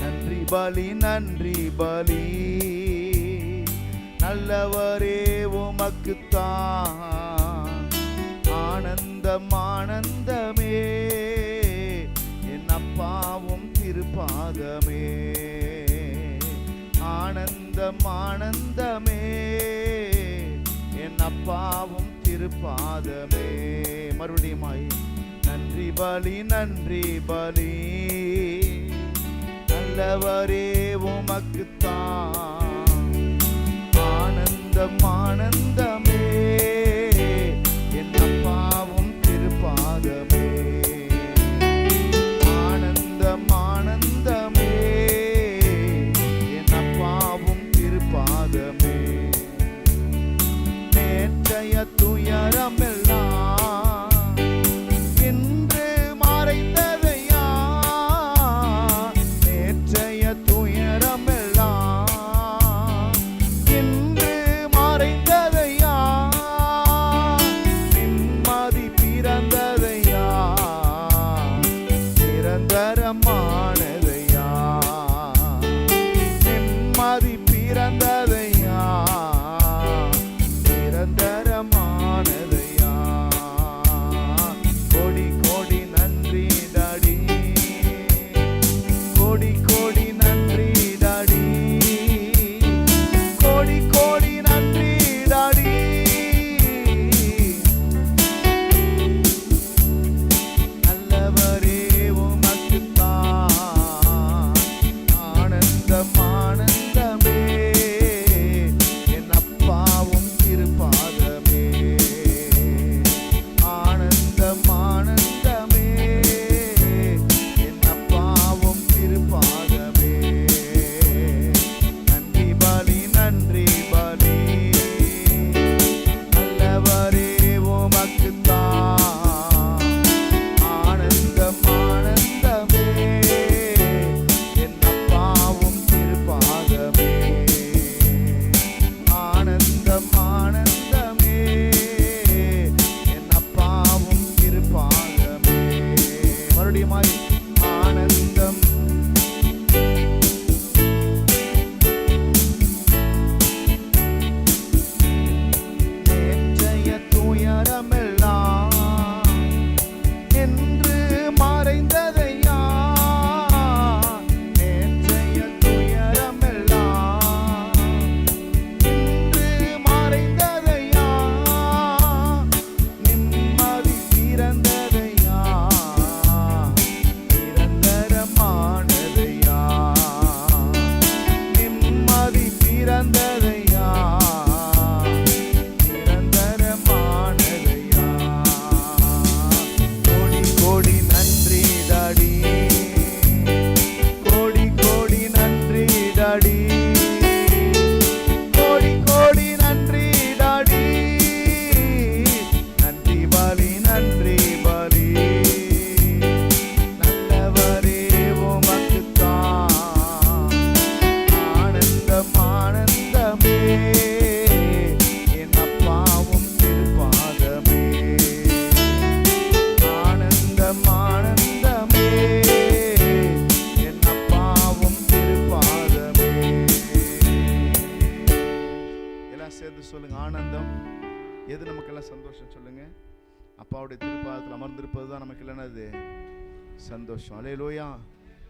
நன்றி பலி நன்றி பலி நல்லவரே உமக்குத்தான். ஆனந்தம் ஆனந்தமே என் அப்பாவும் திருப்பாதமே. ஆனந்தம் ஆனந்தமே என் அப்பாவும் திருப்பாதமே. மறுபடியுமாய் நன்றி பலி நன்றி பலி நல்லவரே உமக்குத்தான். ஆனந்தம் ஆனந்தமே என் அப்பாவும் திருப்பாதமே. ஆனந்தம் ஆனந்தமே என் அப்பாவும் திருப்பாதமே. நேற்றைய துயரமெல்லாம் இன்று மறைந்ததையா. நேற்றைய துயரமெல்லாம் இன்று மறைந்ததையா. நிம்மதி பிறந்ததையா. நிரந்தரமானதையா. நிம்மதி பிறந்ததையா. நிரந்தரமானதையா. கோடி கோடி நன்றி டாடி. கோடி கோடி நன்றி டாடி. கோடி கோடி நன்றி டாடி. நல்லவரே உமக்குத்தான். ஆனந்தம் ஆனந்தமே என் அப்பாவும் திருப்பாதமே. ஆனந்தம் ஆனந்தமே என் அப்பாவும் திருப்பாதமே. நன்றி பலி நன்றி பலி நல்லவரே உமக்குத்தான். ஆனந்தம் ஆனந்தமே என் அப்பாவும் திருப்பாதமே. ஆனந்தம் ஆனந்தமே என் அப்பாவும் திருப்பாதமே. மறுபடியுமாய் ஆனந்தம் நேற்றைய துயரமெல்லாம் என்று மறைந்ததையா. நேற்றைய துயரமெல்லாம் இன்று மறைந்ததையா. நிம்மதி பிறந்ததையா. நிரந்தரமானதையா. நிம்மதி பிறந்ததையா. நிரந்தரமானதையா. கோடி கோடி நன்றி டாடி. கோடி கோடி நன்றி டாடி. கோடி கோடி நன்றி டாடி. நன்றி பலி நன்றி பலி நல்லவரே உமக்குத்தான். ஆனந்தம் ஆனந்தமே என் அப்பாவும் திருப்பாதமே. ஆனந்தம் ஆனந்தமே என் அப்பாவும் திருப்பாதமே. எல்லாம் சேர்ந்து சொல்லுங்க. ஆனந்தம் எது நமக்கெல்லாம் சந்தோஷம் சொல்லுங்க. அப்பாவுடைய திருப்பாதத்தில் அமர்ந்திருப்பது தான் நமக்கு என்னது சந்தோஷம். அல்லேலூயா.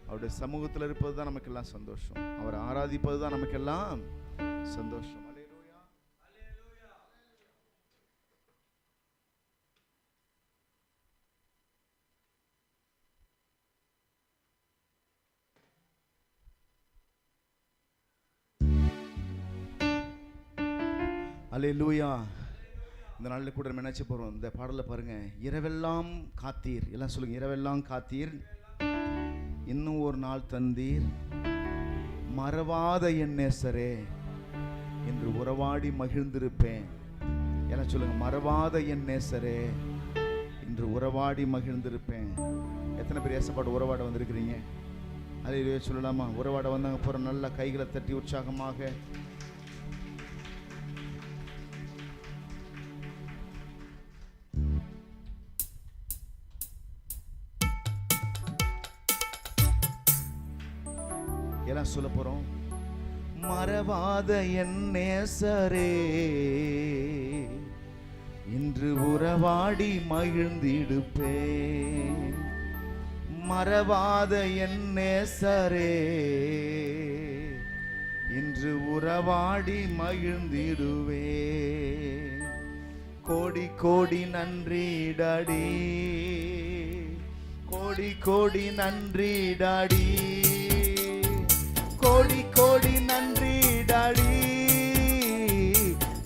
அவருடைய சமூகத்தில் இருப்பது தான் நமக்கெல்லாம் சந்தோஷம். அவரை ஆராதிப்பது தான் நமக்கெல்லாம் சந்தோஷம். அல்லேலூயா. அல்லேலூயா. இந்த நாளில் கூட நம்ம நினைச்சு போறோம். இந்த பாடலை பாருங்க. இரவெல்லாம் காத்தீர். எல்லாம் சொல்லுங்க. இரவெல்லாம் காத்தீர். இன்னும் ஒரு நாள் தந்தீர். மறவாத என் நேசரே என்று உறவாடி மகிழ்ந்திருப்பேன். எல்லாம் சொல்லுங்க. மறவாத என் நேசரே என்று உறவாடி மகிழ்ந்திருப்பேன். எத்தனை பேர் ஏசப்பாடு உறவாட வந்திருக்கிறீங்க? அல்லேலூயா சொல்லலாமா? உறவாட வந்தாங்க போற நல்ல கைகளை தட்டி உற்சாகமாக எல்லாம் சொல்ல போறோம். மறவாத என் நேசரே, இன்று உறவாடி மகிழ்ந்திடுப்பேன். மறவாத என் நேசரே, இன்று உறவாடி மகிழ்ந்திடுவேன். கோடி கோடி நன்றி டாடி, கோடி கோடி நன்றி டாடி, கோடி கோடி நன்றி டாடி.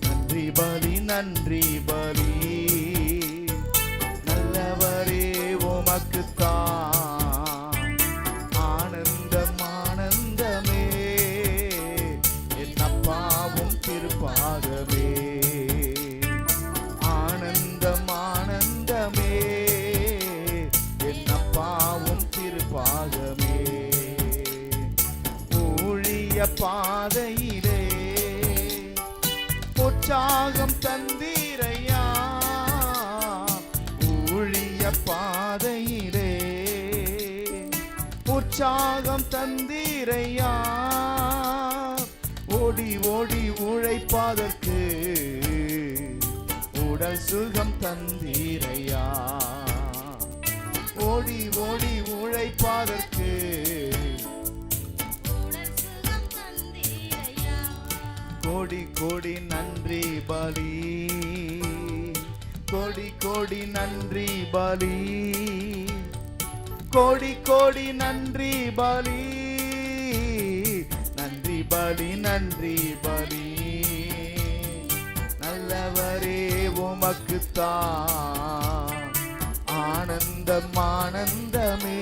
நன்றி பலி நன்றி பலி, நல்லவரே உமக்குத்தான் ஆனந்தம் ஆனந்தமே. என் அப்பாவும் திருப்பாதமே, ஆனந்தம் ஆனந்தமே. என் அப்பாவும் திருப்பாதமே. ஊழிய பாதையிலே உற்சாகம் தந்தீரையா, ஊழிய பாதையிலே உற்சாகம் தந்தீரையா. ஓடி ஓடி உழைப்பதற்கு உடல் சுகம் தந்தீரையா, ஓடி ஓடி உழைப்பதற்கு கோடி கோடி நன்றி பலி, கோடி கோடி நன்றி பலி, கோடி கோடி நன்றி பலி. நன்றி பலி நன்றி பலி, நல்லவரே உமக்குத்தான் ஆனந்தம் ஆனந்தமே.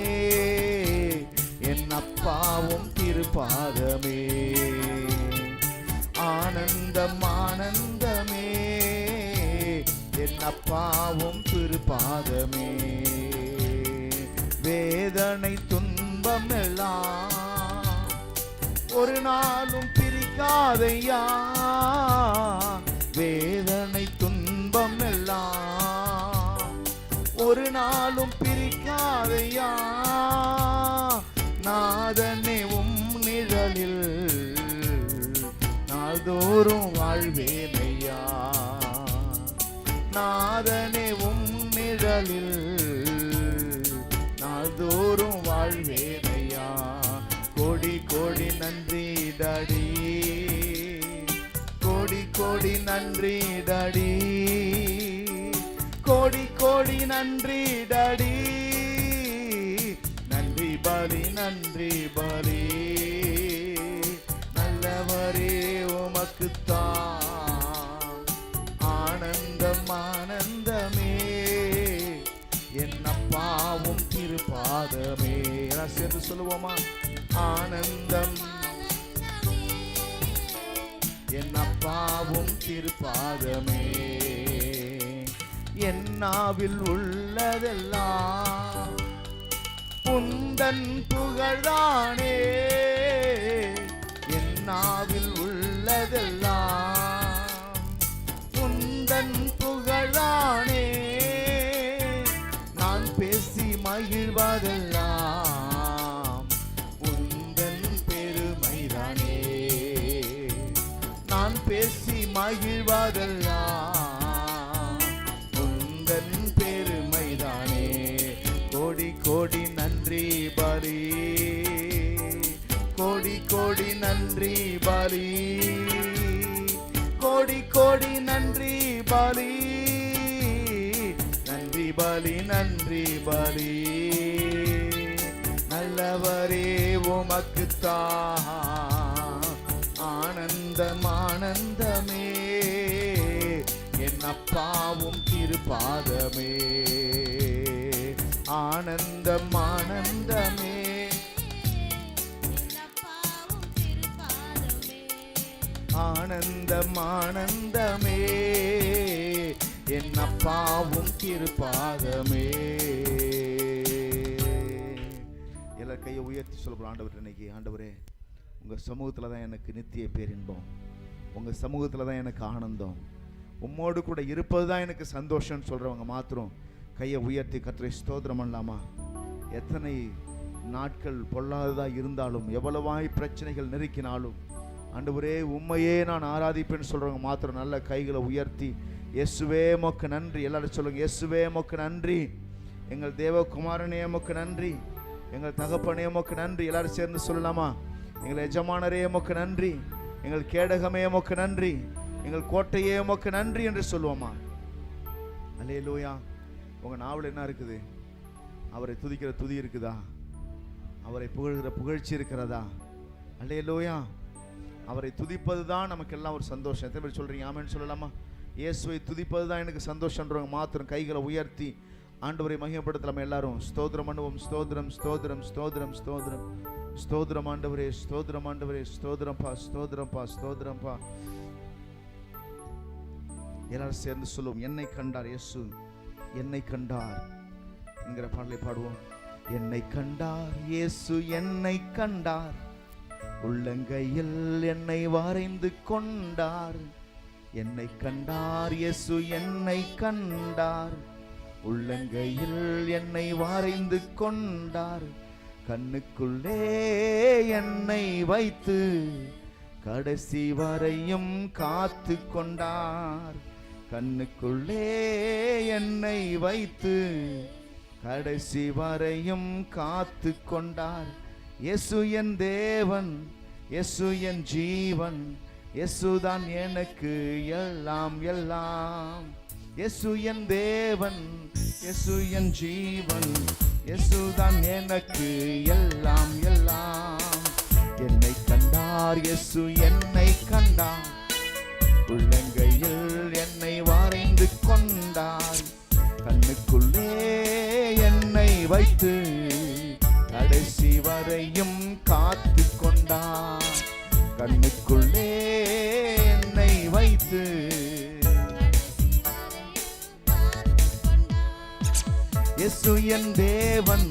என் அப்பாவும் திருப்பாதமே, ஆனந்தம் ஆனந்தமே. என் அப்பாவும் திருப்பாதமே. வேதனை துன்பம் எல்லாம் ஒரு நாளும் பிரிக்காதையா, வேதனை துன்பம் எல்லாம் ஒரு நாளும் பிரிக்காதையா. நாதனே உம் நிழலில் நாள்தோறும் வாழ்வேனையா, நாதனே உம் நிழலில் நாள்தோறும் வாழ்வேனையா. கோடி கோடி நன்றி டாடி, கோடி கோடி நன்றி டாடி, கோடி கோடி நன்றி டாடி. நன்றி பலி நன்றி பலி, நல்லவரே உமக்குத்தான் ஆனந்தம் ஆனந்தமே. என் அப்பாவும் திருப்பாதமே. சேர்ந்து சொல்லுவோமா? ஆனந்தம் என் அப்பாவும் திருப்பாதமே. என் நாவில் உள்ளதெல்லாம் உந்தன் புகழ்தானே, என் நாவில் உள்ளதெல்லாம் உந்தன் புகழானே. நான் பேசி மகிழ்வதெல்லாம் உந்தன் பெருமைதானே, நான் பேசி மகிழ்வதெல்லாம் உந்தன் பெருமைதானே. கோடி கோடி நன்றி பலி, கோடி கோடி நன்றி பலி, கோடி கோடி நன்றி பலி. நன்றி பலி நன்றி பலி, நல்லவரே உமக்குத்தான் ஆனந்தம் ஆனந்தமே. என் அப்பாவும் திருப்பாதமே, ஆனந்தம் ஆனந்தமே. ஆனந்தம் ஆனந்தமே. என் அப்பாவும் திருப்பாதமே. எல்லா கையை உயர்த்தி சொல்ல ஆண்டவர், இன்னைக்கு ஆண்டவரே உங்கள் சமூகத்தில் தான் எனக்கு நித்திய பேரின்பம், உங்கள் சமூகத்தில் தான் எனக்கு ஆனந்தம், உம்மோடு கூட இருப்பது தான் எனக்கு சந்தோஷம்னு சொல்கிறவங்க மாத்திரம் கையை உயர்த்தி கர்த்தரை ஸ்தோத்திரம் பண்ணலாமா? எத்தனை நாட்கள் பொல்லாததாக இருந்தாலும், எவ்வளவாய் பிரச்சனைகள் நெருக்கினாலும், ஆண்டவரே உம்மையே நான் ஆராதிப்பேன்னு சொல்றவங்க மாத்திரம் நல்ல கைகளை உயர்த்தி இயேசுவே உமக்கு நன்றி எல்லாரும் சொல்லுங்க. இயேசுவே உமக்கு நன்றி, எங்கள் தேவகுமாரனே உமக்கு நன்றி, எங்கள் தகப்பனே உமக்கு நன்றி. எல்லாரும் சேர்ந்து சொல்லலாமா? எங்கள் எஜமானரே உமக்கு நன்றி, எங்கள் கேடகமே உமக்கு நன்றி, எங்கள் கோட்டையே உமக்கு நன்றி என்று சொல்லுவோமா? அல்லேலூயா. உங்க நாவல் என்ன இருக்குது? அவரை துதிக்கிற துதி இருக்குதா? அவரை புகழ்கிற புகழ்ச்சி இருக்கிறதா? அல்லேலூயா. அவரை துதிப்பது தான் நமக்கெல்லாம் ஒரு சந்தோஷம். எத்தனை பேர் சொல்றீங்க ஆமென் சொல்லலாமா? இயேசுவை துதிப்பது தான் எனக்கு சந்தோஷம்ன்றவங்க மாத்திரம் கைகளை உயர்த்தி ஆண்டவரை மகிமைப்படுத்தலாமா? எல்லாரும் ஸ்தோத்திரம் பண்ணுவோம். ஸ்தோத்திரம் ஸ்தோத்திரம் ஸ்தோத்திரம் ஸ்தோத்திரம் ஸ்தோத்திரம் ஆண்டவரே, ஸ்தோத்திரம் ஆண்டவரே, ஸ்தோத்திரம்பா ஸ்தோத்திரம்பா ஸ்தோத்திரம்பா. எல்லாரும் சேர்ந்து சொல்லுவோம். என்னை கண்டார் இயேசு, என்னை கண்டார் என்கிற பாடலை பாடுவோம். என்னை கண்டார் இயேசு, என்னை கண்டார், உள்ளங்கையில் என்னை வரைந்து கொண்டார். என்னை கண்டார் இயேசு, என்னை கண்டார், உள்ளங்கையில் என்னை வரைந்து கொண்டார். கண்ணுக்குள்ளே என்னை வைத்து கடைசி வரையும் காத்து கொண்டார். கண்ணுக்குள்ளே என்னை வைத்து கடைசி வரையும் காத்து கொண்டார். இயேசு என் தேவன், இயேசு என் ஜீவன், இயேசுதான் எனக்கு எல்லாம் எல்லாம். இயேசு என் தேவன், இயேசு என் ஜீவன், இயேசுதான் எனக்கு எல்லாம் எல்லாம். என்னை கண்டார் இயேசு, என்னை கண்டார், உள்ளங்கையில் என்னை வரைந்து கொண்டார். கண்ணுக்குள்ளே என்னை வைத்து கடைசி வரையும் காத்து கொண்டார். கண்ணுக்குள்ளே என்னை வைத்து இயேசு என் தேவன்,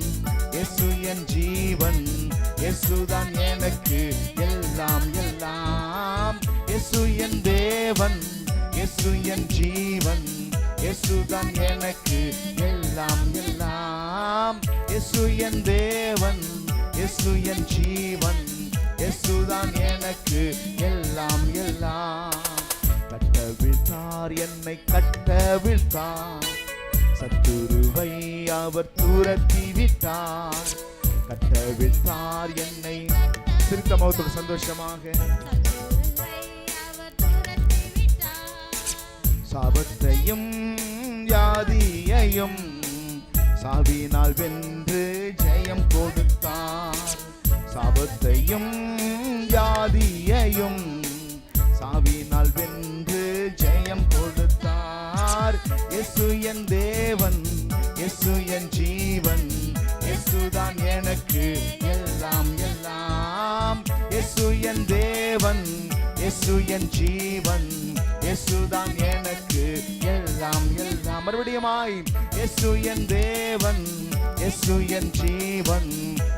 இயேசு என் ஜீவன், இயேசுதான் எனக்கு எல்லாம் எல்லாம். இயேசு என் தேவன், இயேசு என் ஜீவன், இயேசுதான் எனக்கு எல்லாம் எல்லாம். இயேசு என் தேவன், இயேசு என் ஜீவன், இயேசுதான் எனக்கு எல்லாம் எல்லாம். கட்டவிழ்த்தார் என்னை கட்டவிழ்த்தார், சத்துருவை அவர் துரத்தி விட்டார். கட்டவிழ்த்தார் என்னை, சிரித்த முகத்தோடு சந்தோஷமாக, சாபத்தையும் வியாதியையும் சாவினால் வென்று ஜெயம் கொடுத்தார். சாபத்தையும் வியாதியையும் சாவினால் வென்று ஜெயம் கொடுத்தார். இயேசு என் தேவன், இயேசு என் ஜீவன், இயேசுதான் எனக்கு எல்லாம் எல்லாம். இயேசு என் தேவன், இயேசு என் ஜீவன், இயேசுதான் எனக்கு எல்லாம் எல்லாம். மறுபடியுமாய் இயேசு என் தேவன், இயேசு என் ஜீவன்,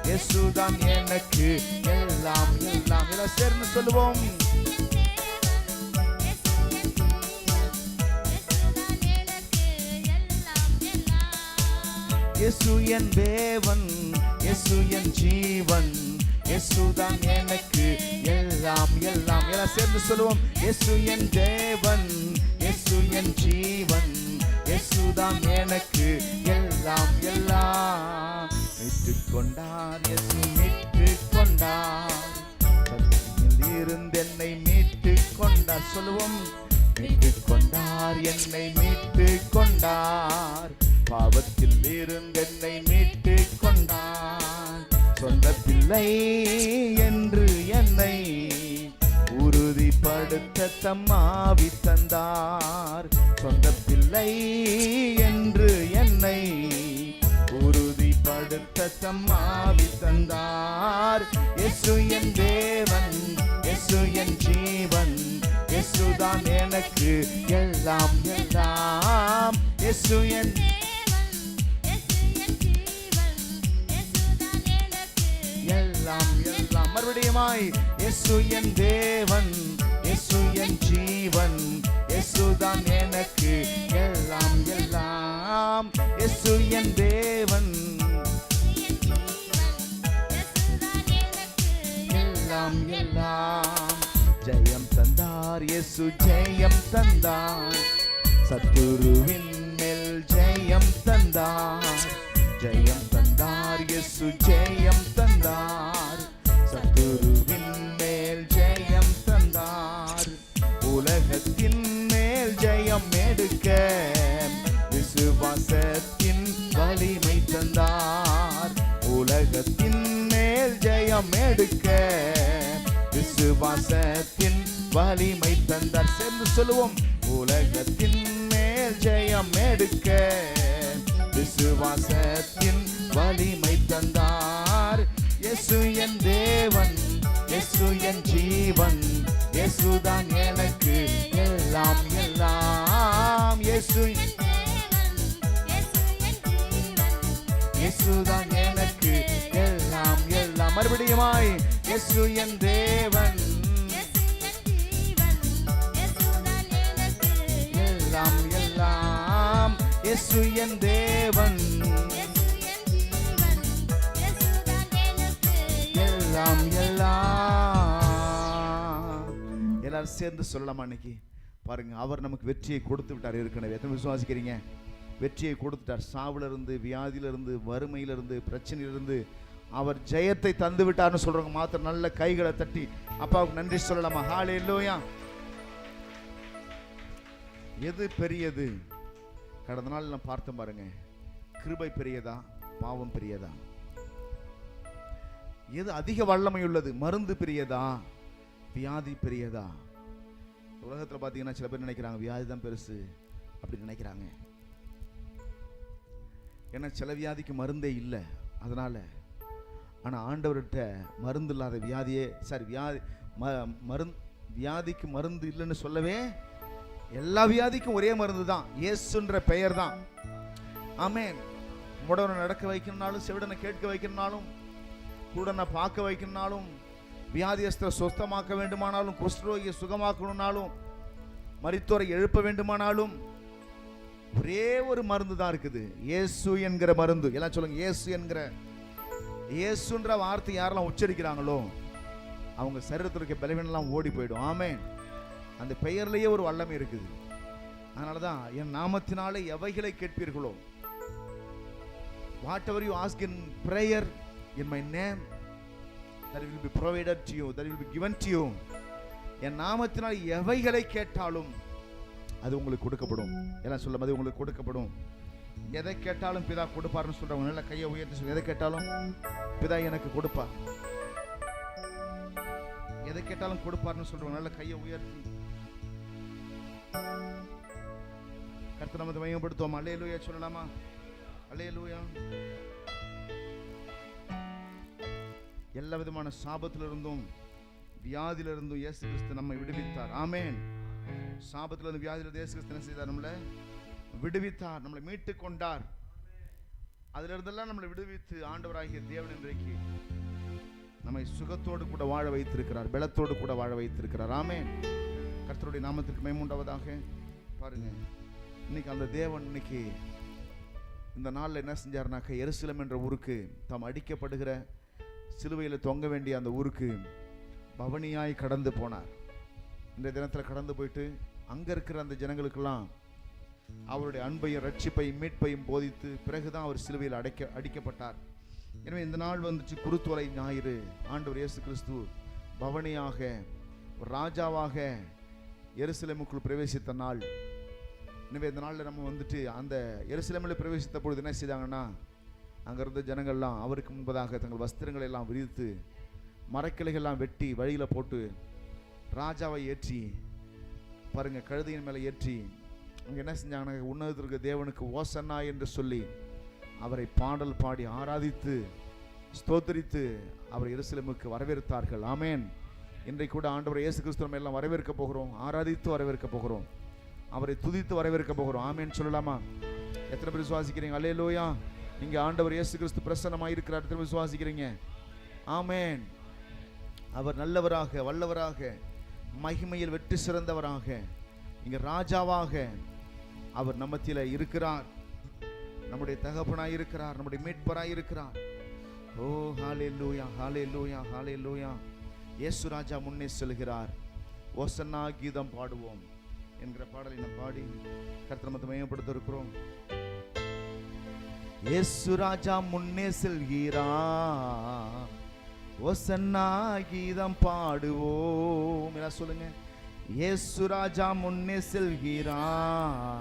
இயேசுதான் எனக்கு எல்லாம் எல்லாம். எல்லாம் சேர்ந்து சொல்லுவோம். இயேசு என் தேவன், இயேசு என் ஜீவன், இயேசுதான் எனக்கு எல்லாம் எல்லாம். எல்லாம் சேர்ந்து சொல்லுவோம். இயேசு என் தேவன், இயேசு என் ஜீவன், இயேசுதான் எனக்கு எல்லாம் எல்லாம். மீட்டுக் கொண்டார் இயேசு, மீட்டுக் கொண்டார், சத்தியில் இருந்து என்னை மீட்டுக் கொண்டார். சொல்லுவோம். மீட்டுக் கொண்டார் என்னை, மீட்டுக் கொண்டார், பாவத்தில் இருந்து என்னை மீட்டுக் கொண்டார். சொந்த பிள்ளை என்று என்னை உறுதிப்படுத்த தம்மாவி தந்தார். சொந்த பிள்ளை என்று என்னை உறுதிப்படுத்த தம்மாவி தந்தார். இயேசு என் தேவன், இயேசு என் ஜீவன், இயேசுதான் எனக்கு எல்லாம் எல்லாம். இயேசு என் எல்லாம் எல்லாம். மறுபடியுமாய் இயேசு என் தேவன், இயேசு என் ஜீவன், இயேசுதான் எனக்கு எல்லாம் எல்லாம். இயேசு என் தேவன், எல்லாம் எல்லாம். ஜெயம் தந்தார் இயேசு, ஜெயம் தந்தார். சத்துருவின் மேல் ஜெயம் தந்தார். ஜெயம் தந்தார் இயேசு, ஜெயம் தந்தார். சத்துருவின் மேல் ஜெயம் தந்தார். உலகத்தின் மேல் ஜெயம் எடுக்க விசுவாசத்தின் வலிமை தந்தார். உலகத்தின் மேல் ஜெயம் எடுக்க விசுவாசத்தின் வலிமை தந்தார். சேர்ந்து சொல்லுவோம். உலகத்தின் மேல் ஜெயம் எடுக்க விசுவாசத்தின் வலிமை தந்தார். இயேசு என் தேவன், இயேசு என் ஜீவன், இயேசுதான் எனக்கு எல்லாம் எல்லாம். இயேசு இயேசுதான் எனக்கு எல்லாம் எல்லாம். மறுபடியுமாய் இயேசு என் தேவன், எல்லாம் எல்லாம். இயேசு என் தேவன், எல்லாம் எல்லாம். எல்லாரும் சேர்ந்து சொல்லலாமா? இன்னைக்கு பாருங்க, அவர் நமக்கு வெற்றியை கொடுத்து விட்டார். ஏற்கனவே எத்தனை விசுவாசிக்கிறீங்க? வெற்றியை கொடுத்துட்டார். சாவிலிருந்து, வியாதியிலிருந்து, வறுமையிலிருந்து, பிரச்சனையிலிருந்து அவர் ஜெயத்தை தந்து விட்டார்னு சொல்றவங்க மாத்திரம் நல்ல கைகளை தட்டி அப்பாவுக்கு நன்றி சொல்லலாமா? ஹல்லேலூயா. எது பெரியது? கடந்த நாள் நான் பார்த்தேன் பாருங்க. கிருபை பெரியதா, பாவம் பெரியதா? எது அதிக வல்லமை உள்ளது? மருந்து பெரியதா, வியாதி பெரியதா? உலகத்தில் பார்த்தீங்கன்னா சில பேர் நினைக்கிறாங்க வியாதி தான் பெருசு அப்படி நினைக்கிறாங்க. ஏன்னா சில வியாதிக்கு மருந்தே இல்லை, அதனால. ஆனால் ஆண்டவர்கிட்ட மருந்து இல்லாத வியாதியே வியாதிக்கு மருந்து இல்லைன்னு சொல்லவே, எல்லா வியாதிக்கும் ஒரே மருந்து தான், இயேசுன்ற பெயர் தான். ஆமென். முடவனை நடக்க வைக்கணும்னாலும், செவிடனை கேட்க வைக்கணும்னாலும், குருடனை பார்க்க வைக்கணும்னாலும், வியாதியஸ்தரை சுத்தமாக்க வேண்டுமானாலும், குஷ்டரோகியை சுகமாக்கணும்னாலும், மரித்தோரை எழுப்ப வேண்டுமானாலும் ஒரே ஒரு மருந்து தான் இருக்குது, இயேசு என்கிற மருந்து. எல்லாம் சொல்லுங்க, இயேசு என்கிற. இயேசுன்ற வார்த்தை யாரெல்லாம் உச்சரிக்கிறாங்களோ அவங்க சரீரத்தில் இருக்க பலவீனம்லாம் ஓடி போயிடும். ஆமென். அந்த பெயர்லேயே ஒரு வல்லமை இருக்குது. அதனால தான் என் நாமத்தினாலே எவைகளை கேட்பீர்களோ, whatever you ask in prayer in my name, that will be provided to you, that will be given to you. என் நாமத்தினால் எவைகளை கேட்டாலும் அது உங்களுக்கு கொடுக்கப்படும். எல்லாம் சொல்லும், அது உங்களுக்கு கொடுக்கப்படும். எதை கேட்டாலும் பிதா கொடுப்பார்னு சொல்றவங்க நல்ல கையை உயர்த்தி சொல்லுங்க. எதை கேட்டாலும் பிதா எனக்கு கொடுப்பார். எதை கேட்டாலும் கொடுப்பார்னு சொல்றவங்க நல்ல கையை உயர்த்தி கர்த்தர் நமது மையப்படுத்துவோம். அல்லேலூயா சொல்லலாமா? அல்லேலூயா. எல்லா விதமான சாபத்திலிருந்தும் வியாதியிலிருந்தும் இயேசு கிறிஸ்து நம்மை விடுவித்தார். ஆமென். சாபத்திலிருந்து வியாதியிலிருந்து இயேசு கிறிஸ்து என்ன செய்தார்? நம்மளை விடுவித்தார், நம்மளை மீட்டு கொண்டார். அதுல இருந்தெல்லாம் நம்மளை விடுவித்து ஆண்டவராகிய தேவன் இன்றைக்கு நம்மை சுகத்தோடு கூட வாழ வைத்திருக்கிறார், பலத்தோடு கூட வாழ வைத்திருக்கிறார். ஆமென். கர்த்தருடைய நாமத்திற்கு மகிமை உண்டாவதாக. பாருங்க, இன்னைக்கு அந்த தேவன் இன்னைக்கு இந்த நாளில் என்ன செஞ்சார்னாக்க, எருசலேம் என்ற ஊருக்கு, தாம் அடிக்கப்படுகிற சிலுவையில் தொங்க வேண்டிய அந்த ஊருக்கு பவனியாய் கடந்து போனார். இந்த தினத்தில் கடந்து போயிட்டு அங்கே இருக்கிற அந்த ஜனங்களுக்கெல்லாம் அவருடைய அன்பையும் ரட்சிப்பையும் மீட்பையும் போதித்து பிறகுதான் அவர் சிலுவையில் அடிக்கப்பட்டார். எனவே இந்த நாள் வந்துச்சு குருத்துவலை ஞாயிறு. ஆண்டவர் இயேசு கிறிஸ்து பவனியாக ராஜாவாக எருசலேமுக்குள் பிரவேசித்த நாள். எனவே இந்த நாளில் நம்ம வந்துட்டு அந்த எருசலேமில் பிரவேசித்த பொழுது என்ன செய்தாங்கன்னா, அங்கே இருந்த ஜனங்கள்லாம் அவருக்கு முன்பதாக தங்கள் வஸ்திரங்களை எல்லாம் விரித்து மரக்கிளைகள்லாம் வெட்டி வழியில் போட்டு ராஜாவை ஏற்றி பாருங்க, கழுதையின் மேலே ஏற்றி அங்கே என்ன செஞ்சாங்கன்னா, உன்னதத்திற்கு தேவனுக்கு ஓசன்னா என்று சொல்லி அவரை பாடல் பாடி ஆராதித்து ஸ்தோத்திரித்து அவர் எருசலேமுக்கு வரவேற்றார்கள். ஆமென். இன்றைக்கு கூட ஆண்டவர் இயேசு கிறிஸ்துவை எல்லாம் வரவேற்க போகிறோம், ஆராதித்து வரவேற்க போகிறோம், அவரை துதித்து வரவேற்க போகிறோம். ஆமென் சொல்லலாமா? எத்தனை பேர் விசுவாசிக்கிறீங்க? அல்லேலூயா. இங்கே ஆண்டவர் இயேசு கிறிஸ்து பிரசன்னமாக இருக்கிறார். எத்தனை பேர் விசுவாசிக்கிறீங்க? ஆமென். அவர் நல்லவராக, வல்லவராக, மகிமையில் வெற்றி சிறந்தவராக, இங்கே ராஜாவாக அவர் நம்ம மத்தியில இருக்கிறார். நம்முடைய தகப்பனாய் இருக்கிறார், நம்முடைய மீட்பராய் இருக்கிறார். ஓ ஹல்லேலூயா, ஹல்லேலூயா, ஹல்லேலூயா. இயேசு ராஜா முன்னே செல்கிறார், ஓசன்னா கீதம் பாடுவோம் என்கிற பாடலை நாம் பாடி கர்த்தரை மட்டும் மையப்படுத்த இருக்கிறோம். இயேசு ராஜா முன்னே செல்கிறார், ஓசன்னா கீதம் பாடுவோம். எல்லாம் சொல்லுங்க. இயேசு ராஜா முன்னே செல்கிறார்,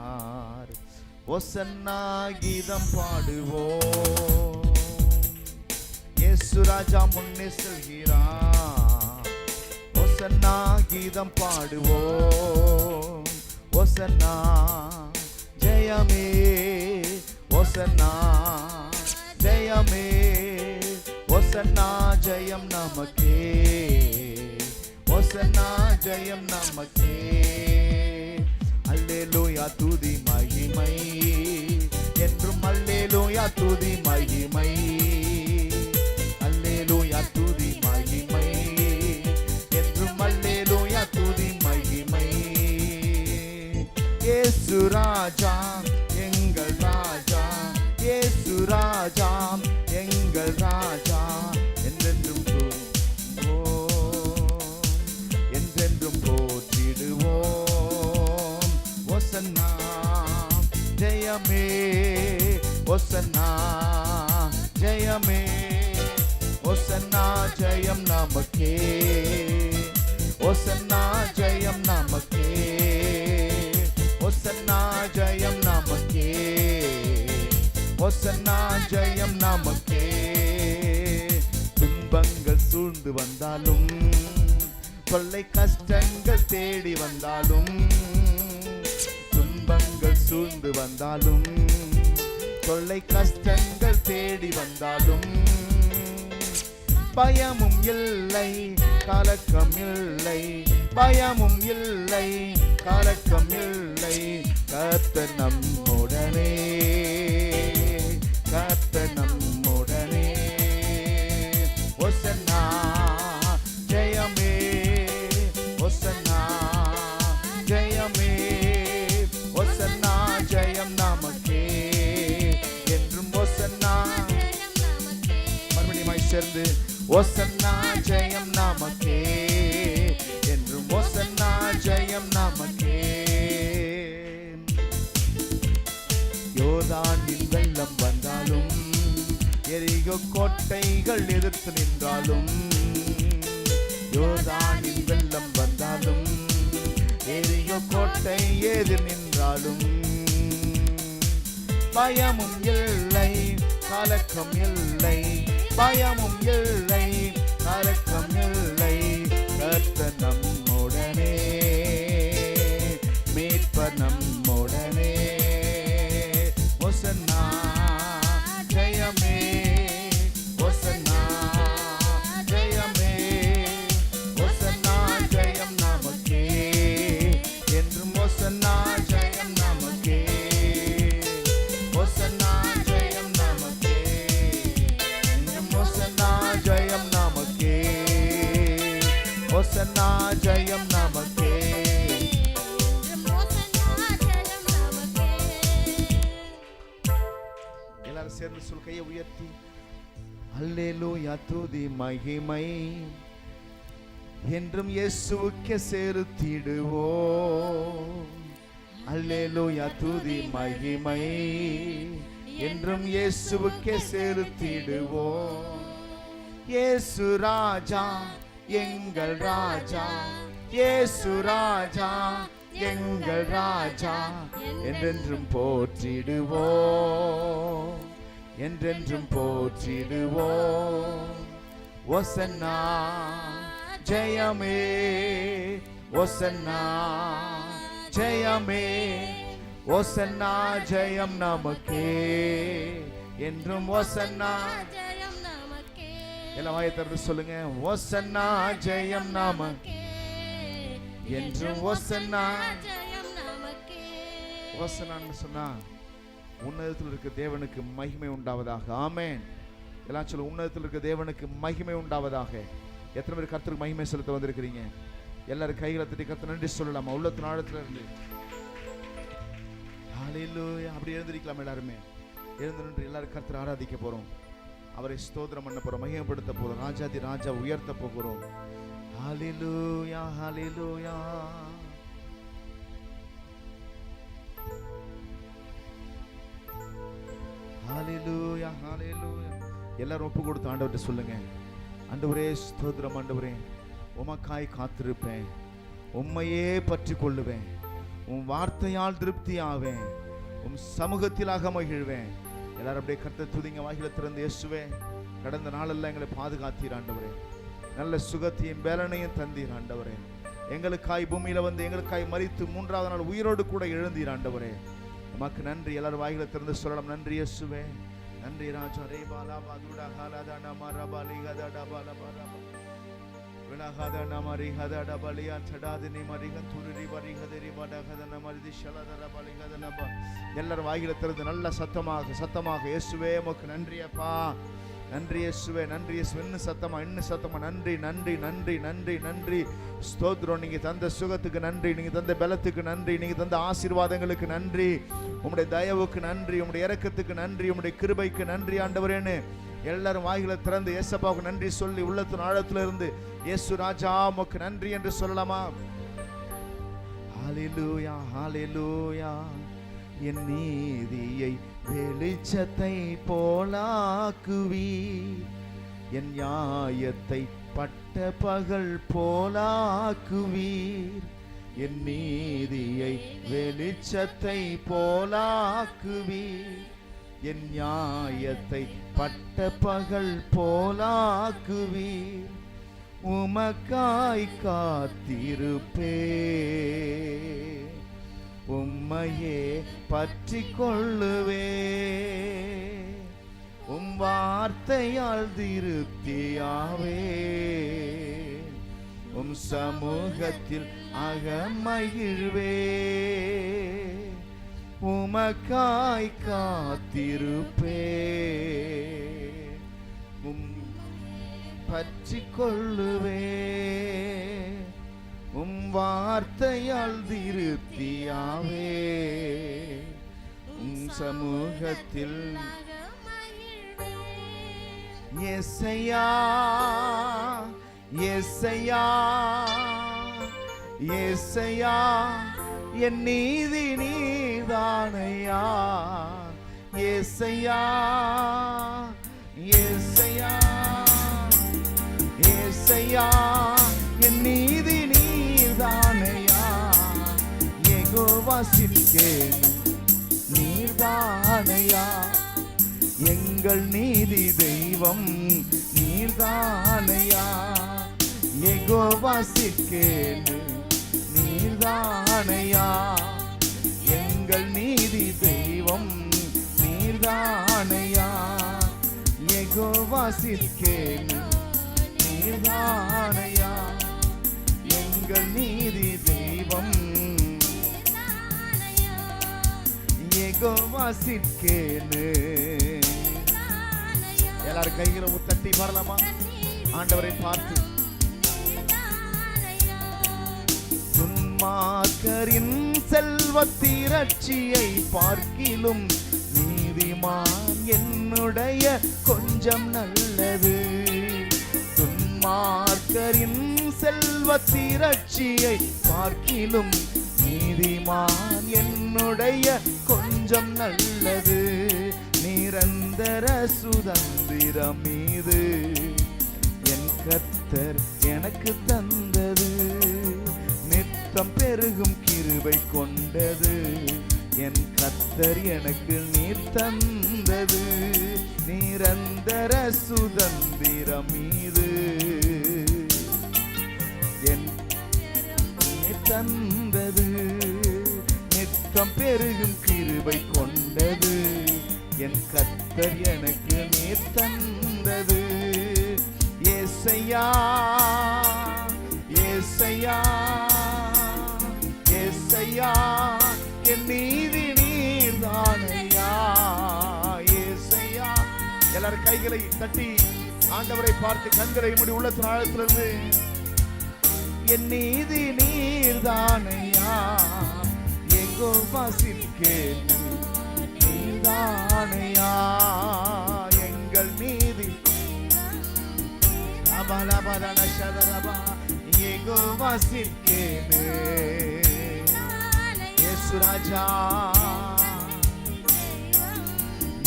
ஓசன்னா கீதம் பாடுவோம். இயேசு ராஜா முன்னே செல்கிறார், ஓசன்னா கீதம் பாடுவோம். ஓசன்னா ஜெயமே, ஓசன்னா ஜெயமே, ஓசன்னா ஜெயம் நமக்கே, ஓசன்னா ஜெயம் நமக்கே. அல்லேலூயா துதி மகிமை என்றும், அல்லேலூயா துதி மகிமை, அல்லேலூயா துதி மகிமை என்றும், அல்லேலூயா துதி மகிமை. இயேசு ராஜா எங்கள் ராஜா, இயேசு ராஜா எங்கள் ராஜா, என்றென்றும் என்றென்றும் போற்றிடுவோம். ஓசன்னா ஜெயமே, ஓசன்னா ஜெயமே, ஓசன்னா ஜெயம் நமக்கே, ஓசன்னா ஜெயம் நமக்கே, ஓசன்னா ஜெயம் நமக்கே, ஓசன்னா ஜெயம் நமக்கே. துன்பங்கள் சூழ்ந்து வந்தாலும், தொல்லை கஷ்டங்கள் தேடி வந்தாலும், துன்பங்கள் சூழ்ந்து வந்தாலும், தொல்லை கஷ்டங்கள் தேடி வந்தாலும், பயமும் இல்லை கலக்கம் இல்லை, பயமும் இல்லை கலக்கம் இல்லை. கர்த்தர் நம்முடனே, கர்த்தர் நம்முடனே. ஓசன்னா ஜெயமே, ஓசன்னா ஜெயமே, ஓசன்னா ஜெயம் நமக்கே என்றும். ஓசன்னா மறுபடியும் சேர்ந்து, ஓசன்னா ஜெயம் நமக்கே என்றும், ஓசன்னா ஜெயம் நமக்கே. யோர்தானின் வெள்ளம் வந்தாலும், எரிகோ கோட்டைகள் எதிர்த்து நின்றாலும், யோர்தானின் வெள்ளம் வந்தாலும், எரிகோ கோட்டை எதிர் நின்றாலும், பயமும் இல்லை கலக்கம் இல்லை, பயமும் இல்லை கலக்கம் இல்லை. கர்த்தர் நம்முடனே, மீட்பர் நம்முடனே. ஓசன்னா ஜெயமே, ஓசன்னா ஜெயமே, ஓசன்னா ஜெயம் நமக்கே என்றும், ஓசன்னா ஜெயம் நமக்கே, ஓசன்னா ஜெயம் நமக்கே என்றும், ஓசன்னா ஜெயம் நமக்கே, ஓசன்னா ஜெயம் நமக்கே. எல்லாரும் சேர்ந்து சொல், கையை உயர்த்தி. அல்லேலூயா துதி மகிமை என்றும் இயேசுவுக்கே செலுத்திடுவோம். அல்லேலூயா துதி மகிமை என்றும் இயேசுவுக்கே செலுத்திடுவோம். இயேசு ராஜா எங்கள் ராஜா, இயேசு ராஜா எங்கள் ராஜா, என்றென்றும் போற்றிடுவோம், என்றென்றும் போற்றிடுவோம். ஓசன்னா ஜெயமே, ஓசன்னா ஜெயமே, ஓசன்னா ஜெயம் நமக்கே என்றும், ஓசன்னா ஜெயம் நமக்கே. எல்லாம் வாயை திறந்து சொல்லுங்க. ஓசன்னா ஜெயம் நமக்கே என்றும், ஓசன்னா ஜெயம் நமக்கே. ஓசன்னான்னு சொன்னா உன்னதத்தில் இருக்க தேவனுக்கு மகிமை உண்டாவதாக. ஆமென். எல்லாம் சொல்ல, உன்னதத்தில் இருக்க தேவனுக்கு மகிமை உண்டாவதாக. எத்தனை பேர் கர்த்தருக்கு மகிமை செலுத்த வந்திருக்கிறீங்க? எல்லாரும் கைகளை தட்டி கர்த்தர் நன்றி சொல்லலாமா? உள்ளத்தின் ஆழத்துல இருந்து ஹல்லேலூயா. அப்படி எழுந்திருக்கலாம். எல்லாருமே எழுந்து நின்று எல்லாரும் கர்த்தரை ஆராதிக்க போறோம். அவரை ஸ்தோத்திரம் பண்ண போறோம், மகிமைப்படுத்த போறோம், ராஜாதி ராஜா உயர்த்த போகிறோம். ஹalleluya ஹalleluya. ஹalleluya ஹalleluya. எல்லாரும் ஒப்பு கொடுத்து ஆண்டவர்கிட்ட சொல்லுங்க, ஆண்டவரே ஸ்தோத்திரம், ஆண்டவரே உமக்காய் காத்திருப்பேன், உம்மையே பற்றி கொள்ளுவேன், உம் வார்த்தையால் திருப்தி ஆவேன், உம் சமூகத்திலாக மகிழ்வேன். எல்லாரும் அப்படியே கர்த்தரை துதிங்க, வாயில திறந்து. இயேசுவே, கடந்த நாளெல்லாம் எங்களை பாதுகாத்தீர் ஆண்டவரே, நல்ல சுகத்தையும் பேலனையும் தந்தீர் ஆண்டவரே. எங்களுக்காய் பூமியில வந்து எங்களுக்காய் மரித்து மூன்றாவது நாள் உயிரோடு கூட எழுந்தீர் ஆண்டவரே. நமக்கு நன்றி. எல்லாரும் வாயில திறந்து சொல்லலாம், நன்றி இயேசுவே, நன்றி ராஜா. ரே பாலா பாதுடா ஹாலாதா நமரா பாலிகதா டபாலா பாரா விலஹாதா நமரி ஹதா பலியா சடாதினி மரிகன் துருரி பரிகதரி வடகத நமரிதி ஷலதர பலிகத நப. எல்லாரும் வாயில திறந்து நல்ல சத்தமாக இயேசுவே உமக்கு நன்றி அப்பா, நன்றி இயேசுவே, நன்றி இயேசுவே. இன்னும் சத்தமா நன்றி நன்றி நன்றி நன்றி நன்றி. ஸ்தோத்திரம். நீங்க தந்த சுகத்துக்கு நன்றி, நீங்க தந்த பலத்துக்கு நன்றி, நீங்க தந்த ஆசீர்வாதங்களுக்கு நன்றி, உம்முடைய தயவுக்கு நன்றி, உம்முடைய இரக்கத்துக்கு நன்றி, உம்முடைய கிருபைக்கு நன்றி ஆண்டவரேன்னு எல்லாரும் வாயில திறந்து இயேசப்பாவுக்கு நன்றி சொல்லி உள்ளத்தின் ஆழத்துல இருந்து இயேசு ராஜா உமக்கு நன்றி என்று சொல்லலாமா? ஹalleluya ஹalleluya. என் நீதியை வெளிச்சத்தை போலாக்குவீர், என் நியாயத்தை பட்ட பகல் போலாக்குவீர், என் நீதியை வெளிச்சத்தை போலாக்குவீர், என் நியாயத்தை பட்ட பகல் போலாக்குவீர், உமக்காய் காத்திருப்பே, உம்மையே பற்றி கொள்ளுவே, உம் வார்த்தையால் திருப்தியாவே, உம் சமூகத்தில் அகமகிழ்வே, உமக்காய் காத்திருப்பே, உம் பற்றி கொள்ளுவே, உம் வார்த்தையால் திருப்தியாவே, உம் சமூகத்தில் யெசையா யெசையா யெசையா, என் நீதி நீதானையா, யெசையா யெசையா யெசையா, என் நீதி நீதானையா, யெகோவா சிட்கேன் நீதானையா, எங்கள் நீதி தெய்வம் நீதானையா, யெகோவா சிட்கேன் நீதானையா, எங்கள் நீதி தெய்வம் நீதானையா, யெகோவா சிட்கேன் நீதானையா, எங்கள் நீதி தெய்வம் யெகோவா சிட்கேன். எல்லாரும் கைகளை தட்டி பாடலாமா ஆண்டவரை பார்த்து? துன்மார்க்கரின் செல்வத்திரட்சியை பார்க்கிலும் நீதிமான் என்னுடைய கொஞ்சம் நல்லது, துன்மார்க்கரின் செல்வத்திரட்சியை பார்க்கிலும் நீதிமான் என்னுடைய கொஞ்சம் நல்லது, நிரந்தர சுதந்திரம் மீது என் கர்த்தர் எனக்கு தந்தது, நித்தம் பெருகும் கிருபை கொண்டது, என் கர்த்தர் எனக்கு நீர் தந்தது, நிரந்தர சுதந்திரம் மீது என் தந்தது, நித்தம் பெருகும் கிருபை கொண்டது, என் கர்த்தர் எனக்கு நீர் தந்தது, யெசையா யெசையா யெசையா, என் நீதி நீர்தானையா, யெசையா. எல்லாரும் கைகளை தட்டி ஆண்டவரை பார்த்து கண்களை மூடி உள்ளத்தின் ஆழத்திலிருந்து, என் நீதி நீர்தானையா, யெகோவா சிட்கேன் நீர்தானையா, எங்கள் நீதி வாசிக்கேனே இயேசு ராஜா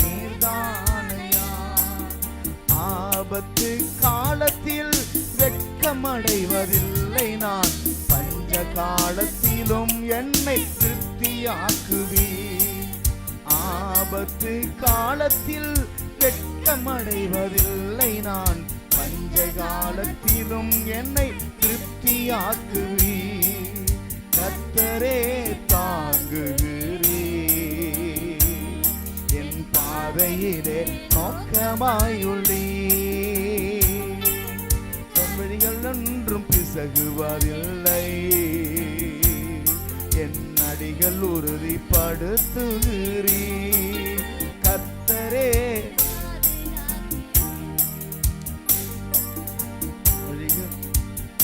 நீர்தானையா. ஆபத்து காலத்தில் வெட்கமடைவதில்லை நான், பஞ்ச காலத்திலும் என்னை திருப்தியாக்குவீர். ஆபத்து காலத்தில் வெட்கமடைவதில்லை நான், பஞ்ச காலத்திலும் என்னை திருப்தியாக்குவீர். கர்த்தரே தாங்குகிறீர், என் பாதையிலே நோக்கமாயுள்ளீர். வழிகள் ஒன்றும் பிசகுவதில்லை, என் அடிகள் உறுதிப்படுத்துகிறீர். கர்த்தரே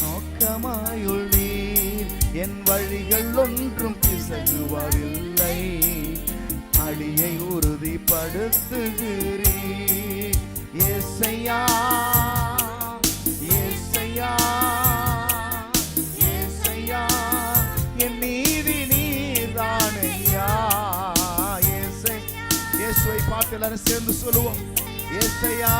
நோக்கமாயுள்ளீர், என் வழிகள் ஒன்றும் பிசகுவதில்லை, அடியை உறுதிப்படுத்துகிறீர். ஏசையா ஏசையா ஏசையா, என் நீதி நீர்தானையா. இயேசுவை பாட்டு எல்லாரும் சேர்ந்து சொல்லுவோம். ஏசையா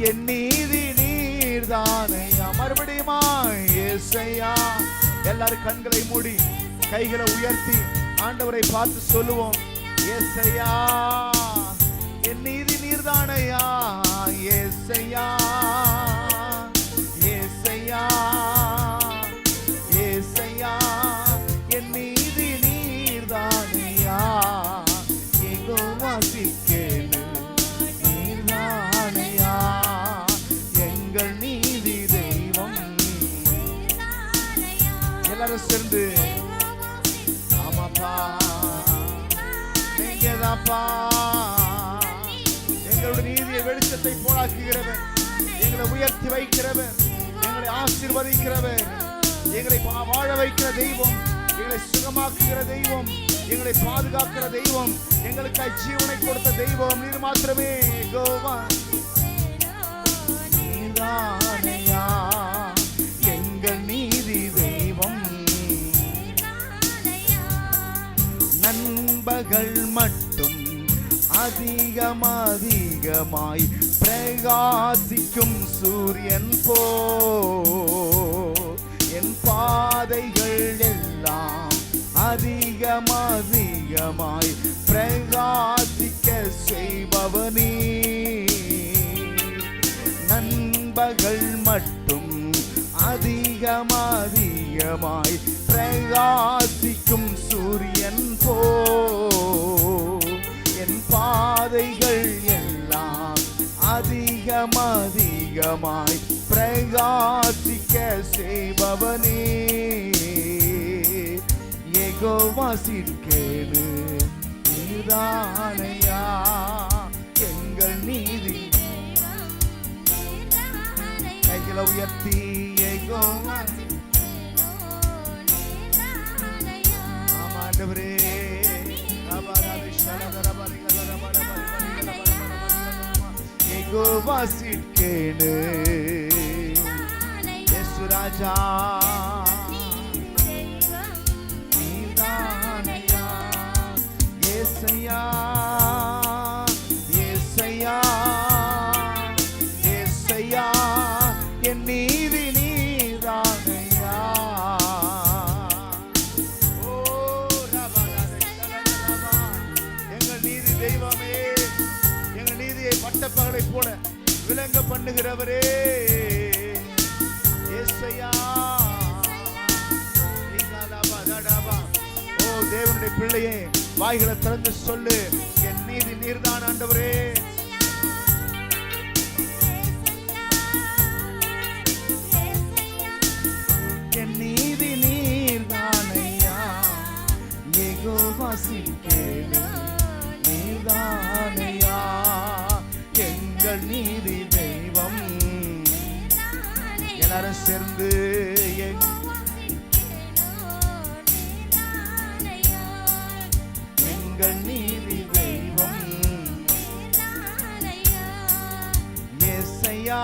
என் நீதி நீர்தானையா. மறுபடியுமா ஏசையா. எல்லாரும் கண்களை மூடி கைகளை உயர்த்தி ஆண்டவரை பார்த்து சொல்லுவோம். ஏசையா என் நீதி நீர்தானையா. ஏசையா ஏசையா ஏசையா, என் நீதி நீர்தானையா. எங்கோ வாசிக்கேனு நீர்தானையா, எங்கள் நீதி தெய்வம். எல்லாரும் சேர்ந்து ஆமாப்பா எங்கேதாப்பா, எங்களுடைய நீதியை வெளிச்சத்தை போலாக்குகிறவர், எங்களை உயர்த்தி வைக்கிறவர், எங்களை ஆசீர்வதிக்கிறவர், எங்களை வாழ வைக்கிற தெய்வம், எங்களை சுகமாக்குகிற தெய்வம், எங்களை பாதுகாக்கிற தெய்வம், எங்களுக்காய் ஜீவனை கொடுத்த தெய்வம் நீர் மாத்திரமே. கோவா நீதானையா, எங்கள் நீதி தெய்வம். நண்பர்கள் மட்டும் அதிகமாய் பிரகாசிக்கும் சூரியன் போ, என் பாதைகள் எல்லாம் அதிகமாய் பிரகாசிக்க செய்பவனே. நண்பர்கள் மட்டும் அதிகமாய் பிரகாசிக்கும் சூரியன் போ, என் பாதைகள் எல்லாம் அதிகமாய் பிரகாசிக்க செய்பவனே. யெகோவா சிற்கேனு நீர்தானையா, எங்கள் நீதி. கைகளை உயர்த்தி யெகோவா. ஆமா ஆண்டவரே, யெகோவா சிற்கேனு இயேசு ராஜா நீதானையா. ஏசையா ஏசையா ஏசையா, என் நீதி நீதானையா. ஓ ரபா எங்கள் நீதி தெய்வமே, எங்கள் நீதியை பட்டப்பகலை போல விளங்க பண்ணுகிறவரே. ஏசையா ஓ தேவனுடைய பிள்ளையே, வாய்களை திறந்து சொல்லு, என் நீதி நீர்தான் ஆண்டவரே. என் நீதி நீர்தானையா, யெகோவா சிற்கேனு நீர்தானையா, எங்கள் நீதி தெய்வம். எல்லாரும் சேர்ந்து எங்கள் நீதி தெய்வம். ஏசையா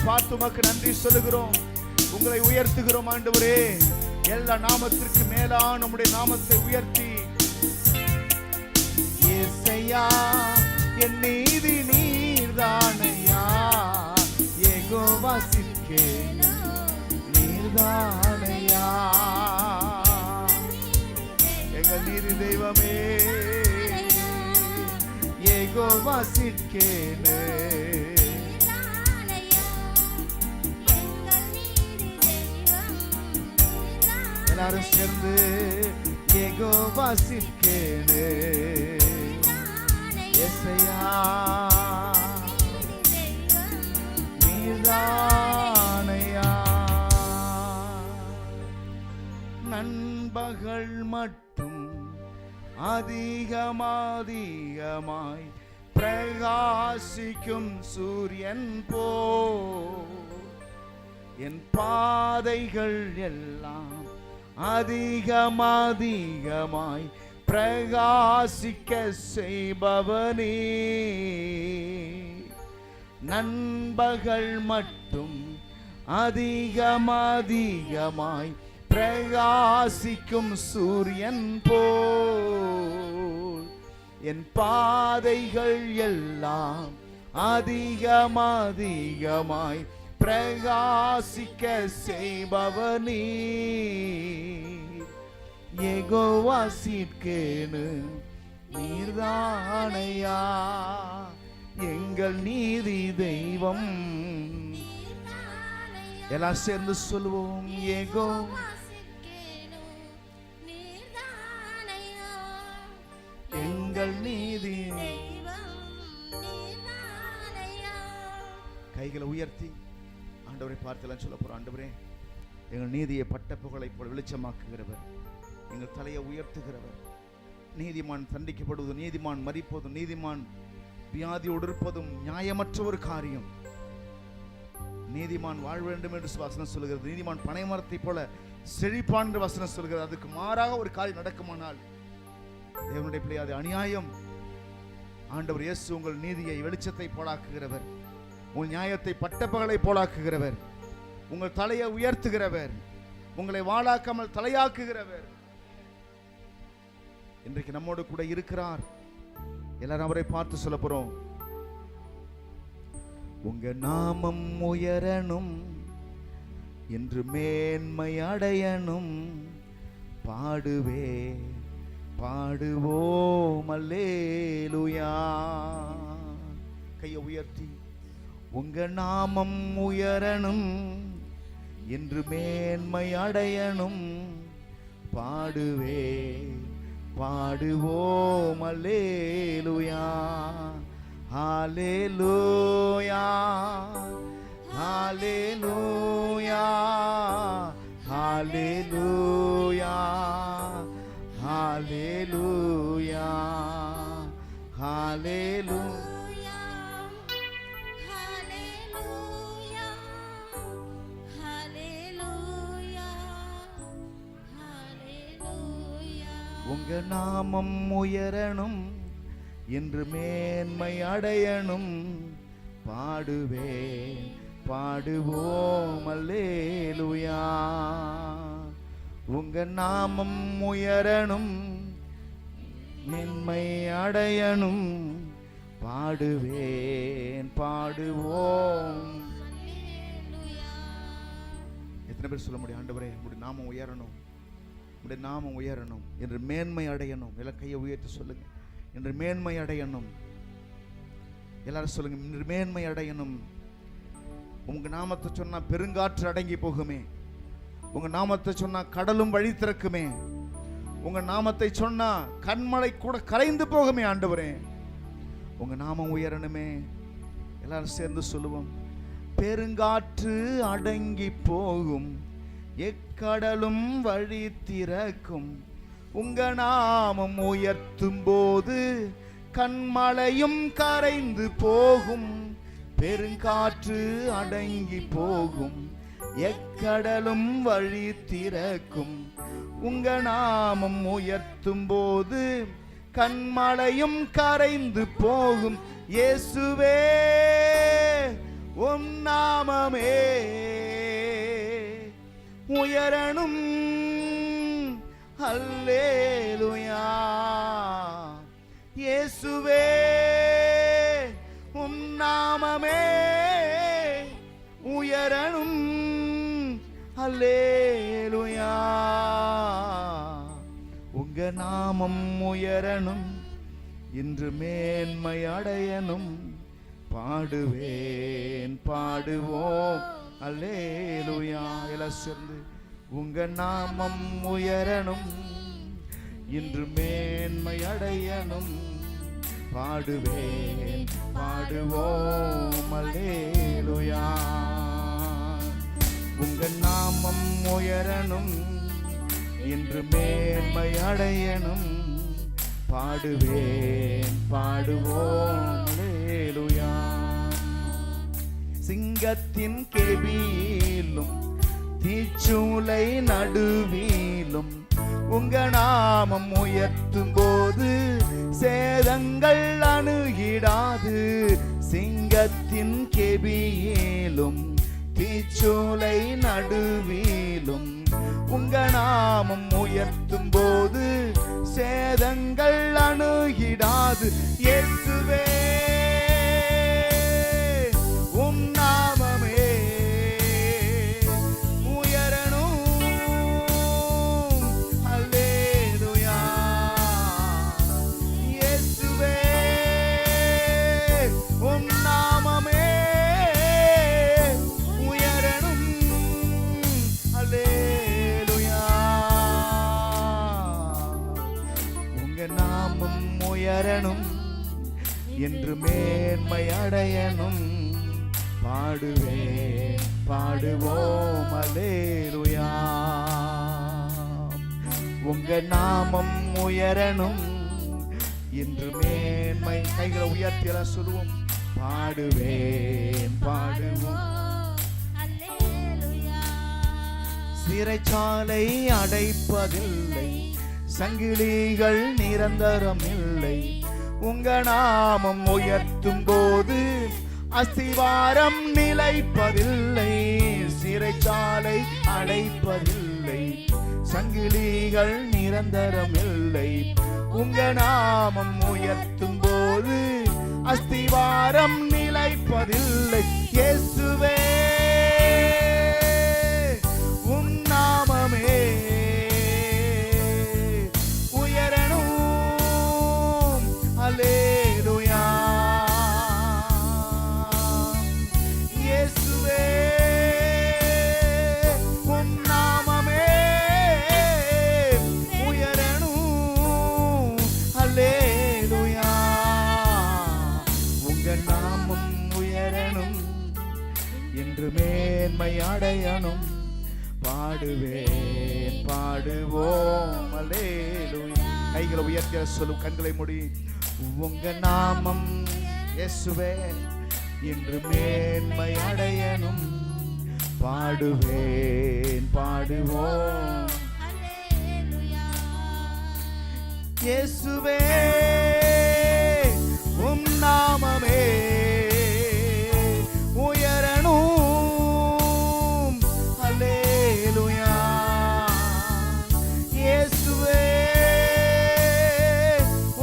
பார்த்து உமக்கு நன்றி சொல்லுகிறோம். உங்களை உயர்த்துகிறோம் ஆண்டவரே. எல்லா நாமத்திற்கு மேலான நம்முடைய நாமத்தை உயர்த்தி, ஏசையா என் நீதி நீர்தானையா, யெகோவா சித்கேனு நீர்தானையா, எங்கள் நீதி தெய்வமே, யெகோவா சித்கேனு. எல்லாரும் சேர்ந்து யெகோவா சித்கேனு, ஏசையா நீர்தானையா. நண்பகல் மட்டும் அதிகமாய் பிரகாசிக்கும் சூரியன் போ என் பாதைகள் எல்லாம் அதிகமாய் பிரகாசிக்க செய்பவனே. நண்பகல் மட்டும் அதிகமாய் பிரகாசிக்கும் சூரியன் போல் என் பாதைகள் எல்லாம் அதிகமாய் பிரகாசிக்க செய்பவனே. யெகோவா சித்கேனு நீர்தானையா, எங்கள் நீதி தெய்வம். எல்லாம் சேர்ந்து சொல்லுவோம், யெகோவா எங்கள் நீதி. கைகளை உயர்த்தி ஆண்டவரை பார்த்து சொல்ல போறோம். ஆண்டவரே, எங்கள் நீதியை பட்ட புகழை போல வெளிச்சமாக்குகிறவர், எங்கள் தலையை உயர்த்துகிறவர். நீதிமான் தண்டிக்கப்படுவதும், நீதிமான் மரிப்பதும், நீதிமான் வியாதியோடு இருப்பதும் நியாயமற்ற ஒரு காரியம். நீதிமான் வாழ வேண்டும் என்று வசனம் சொல்கிறது. நீதிமான் பனை மரத்தை போல செழிப்பான் என்று வசனம் சொல்கிறது. அதுக்கு மாறாக ஒரு காரியம் நடக்குமானால் தேவனுடைய பிள்ளை, அது அநியாயம். ஆண்டவர் இயேசு உங்கள் நீதியை வெளிச்சத்தை போலாக்குகிறவர், உங்கள் நியாயத்தை பட்டப்பகலை போலாக்குகிறவர், உங்கள் தலையை உயர்த்துகிறவர், உங்களை வாழாக்காமல் தலையாக்குகிறவர். இன்றைக்கு நம்மோடு கூட இருக்கிறார். எல்லாரும் அவரை பார்த்து சொல்ல போறோம். உங்க நாமம் உயரணும் என்று மேன்மை அடையணும், பாடுவே பாடுவோம் அல்லேலூயா. கையை உயர்த்தி, உங்க நாமம் உயரணும் என்று மேன்மை அடையணும், பாடுவே பாடுவோம் அல்லேலூயா. ஹல்லேலூயா ஹல்லேலூயா ஹல்லேலூயா ஹல்லேலூயா ஹல்லேலூயா ஹல்லேலூயா ஹல்லேலூயா ஹல்லேலூயா. உங்க நாமம் உயரணும் என்று மேன்மை அடையணும், பாடுவேன் பாடுவோம் அல்லேலூயா. உங்க நாமம் உயரணும், மேன்மை அடையணும், பாடுவேன் பாடுவோம். எத்தனை பேர் சொல்ல முடியும், ஆண்டவரே உங்களுடைய நாமம் உயரணும், உங்களுடைய நாமம் உயரணும் என்று மேன்மை அடையணும். எல்லாம் கையை உயர்த்தி சொல்லுங்க, என்று மேன்மை அடையணும். எல்லாரும் சொல்லுங்க, என்று மேன்மை அடையணும். உங்க நாமத்தை சொன்னா பெருங்காற்று அடங்கி போகுமே, உங்க நாமத்தை சொன்னா கடலும் வழி திறக்குமே, உங்க நாமத்தை சொன்னா கண்மலை கூட கரைந்து போகுமே. ஆண்டவரே, உங்க நாமம் உயரணுமே. எல்லாரும் சேர்ந்து சொல்லுவோம். பெருங்காற்று அடங்கி போகும், எக்கடலும் வழி திறக்கும், உங்க நாமம் உயர்த்தும் போது கண்மலையும் கரைந்து போகும். பெருங்காற்று அடங்கி போகும், எக்கடலும் வழி திறக்கும், உங்க நாமம் உயர்த்தும் போது கண்மலையும் கரைந்து போகும். இயேசுவே உம் நாமமே உயரணும். அல்லேலூயா. இயேசுவே உம் நாமமே உயரணும். அல்லேலூயா. உங்க நாமம் உயரணும், இன்று மேன்மை அடையணும். பாடுவேன் பாடுவோம் அல்லேலூயா. எல்லாம் சேர்ந்து உங்க நாமம் உயரணும், இன்று மேன்மை அடையணும். பாடுவேன் பாடுவோம் அல்லேலூயா. உங்க நாமம் உயரணும், இன்று மேன்மை அடையணும். பாடுவேன் பாடுவோம் அல்லேலூயா. சிங்கத்தின் கெபியிலும் தீச்சூளை நடுவிலும் உங்க நாமம் உயர்த்தும் போது சேதங்கள் அணுகிடாது. சிங்கத்தின் கெபியிலும் தீச்சூளை நடுவிலும் உங்க நாமம் உயர்த்தும் போது சேதங்கள் அணுகிடாது. இயேசுவே உம் நாமமே உயரணும். அல்லேலூயா. இயேசுவே உம் நாமமே உயரணும். அல்லேலூயா. உங்க நாமம் உயரணும், என்று மேன்மை அடையணும். பாடுவேன் பாடுவோம் அல்லேலூயா. உங்க நாமம் உயரணும், என்று மேன்மை. கைகளை உயர்த்தி எல்லாம் சொல்லுவோம். பாடுவேன் பாடுவோம். சிறைச்சாலை அடைப்பதில்லை, சங்கிலிகள் நிரந்தரம் இல்லை. உங்க நாமம் உயர்த்தும் போது அஸ்திவாரம் நிலைப்பதில்லை. சிறைச்சாலை அடைப்பதில்லை, சங்கிலிகள் நிரந்தரம் இல்லை. உங்க நாமம் உயர்த்தும் போது அஸ்திவாரம் நிலைப்பதில்லை. இயேசுவே உம் நாமமே உயரணும். அல்லேலூயா. இயேசுவே உம் நாமமே உயரணும். அல்லேலூயா. உங்க நாமம் உயரணும், என்று மேன்மை அடையணும். பாடுவேன் பாடுவோம் அல்லேலூயா. கைகளை உயர்த்தி சொல்லும், கண்களை மூடி. உங்க நாமம் இயேசுவே என்று மேன்மை அடையணும். பாடுவேன் பாடுவோம் இயேசுவே உம் நாமமே உயரணும். அல்லேலூயா. இயேசுவே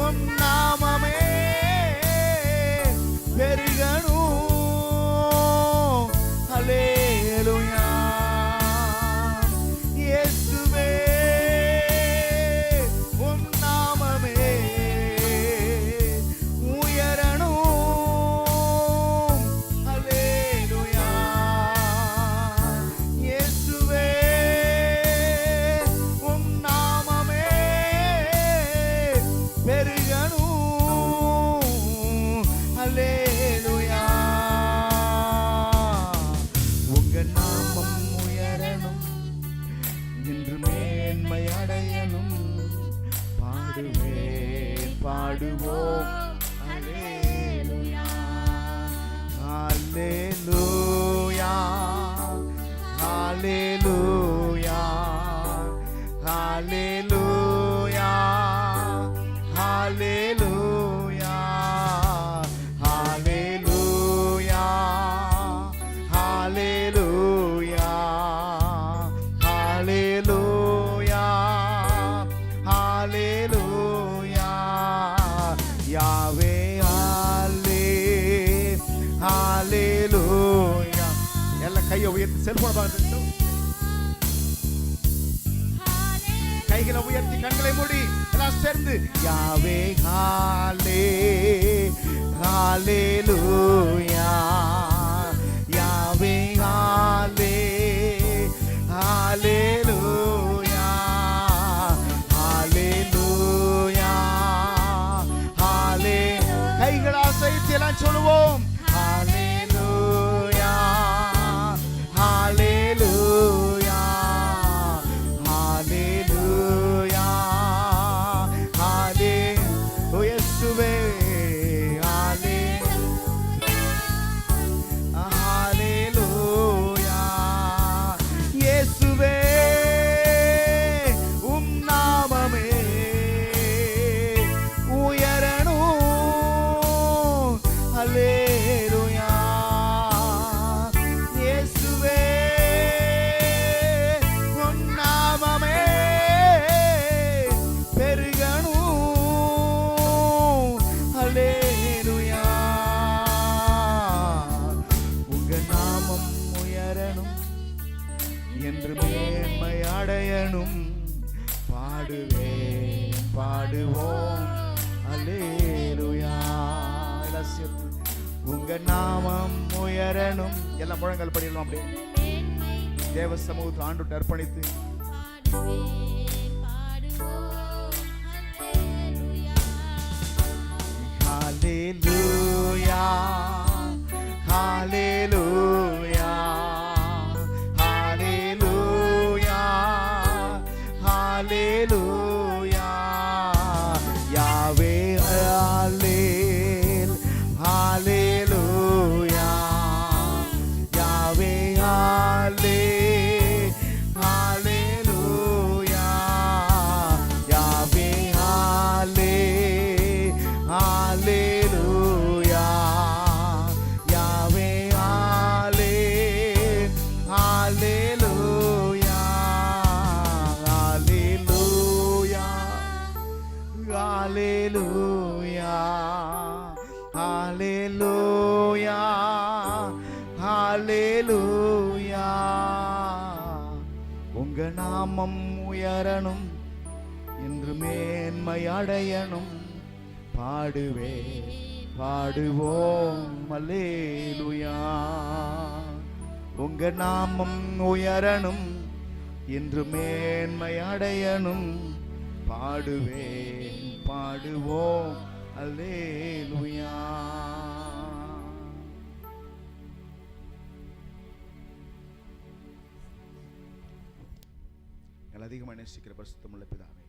உம் நாமமே பெருகணும். அல்லேலூயா. இயேசுவே உம் நாமமே உயரணும். அல்லேலூயா. இயேசுவே உம் நாமமே பெருகணும். அல்லேலூயா. உங்க நாமம் உயரணும், என்று மேன்மை அடையணும். பாடுவேன் பாடுவோம் அல்லேலூயா. அல்லேலூயா. அல்லேலூயா. அல்லேலூயா. அல்லேலூயா. அல்லேலூயா. எல்லாம் கையை உயர்த்தி செல்போன் பார்த்து கைகளை உயர்த்தி கண்களை மூடி எல்லாம் சேர்ந்து யாவே ஹாலே ஹalleluya யாவே ஹாலே ஹalleluya ஹalleluya ஹாலே கைகளை அசைத்து எல்லாம் சொல்லுவோம் ஹalleluya ஹalleluya ஹalleluya ஹalleluya இயேசுவே ஹalleluya இயேசுவே உம் நாமமே உயரணும் ஹalleluya இயேசுவே உம் நாமமே பெருகணும் ஹalleluya உங்க நாமம் உயரணும் என்று மேன்மை அடையணும் பாடுவே பாடுவோம் அல்லேலூயா உங்க நாமம் உயரணும் எல்லாம் முழங்கால் படிக்கலாம் அப்படியே தேவ சமூகத்தில் ஆண்டுட்டு அர்ப்பணித்து ஹalleluya ஹalleluya ஹalleluya ஹalleluya யாவே ஹalleluya ஹalleluya யாவே ஹalleluya யாவே ஹalleluya யாவே ஹalleluya ஹalleluya ஹalleluya ஹalleluya உங்க நாமம் உயரணும் என்று மேன்மை அடையணும் பாடுவே பாடுவோம் அல்லேலூயா உங்க நாமம் உயரணும் என்று மேன்மை அடையணும் பாடுவே பாடுவோம் அல்லேலூயா அதிகமாக நேசிக்கிற பரிசுத்தமுள்ள பிதாவே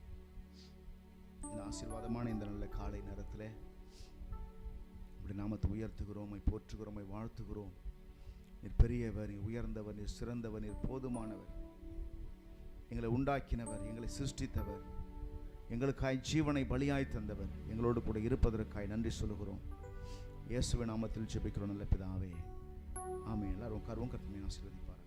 இந்த ஆசீர்வாதமான இந்த நல்ல காலை நேரத்தில் இப்படி நாமத்தை உயர்த்துகிறோம் போற்றுகிறோம் வாழ்த்துகிறோம் நீர் பெரியவர் நீர் உயர்ந்தவர் நீர் சிறந்தவர் நீர் போதுமானவர் எங்களை உண்டாக்கினவர் எங்களை சிருஷ்டித்தவர் எங்களுக்காய் ஜீவனை பலியாய் தந்தவர் எங்களோடு கூட இருப்பதற்காய் நன்றி சொல்லுகிறோம் இயேசுவின் நாமத்தில் ஜெபிக்கிறோம் நல்ல பிதாவே ஆமென் எல்லாரும் கர்த்தரை ஆசீர்வதிப்பார்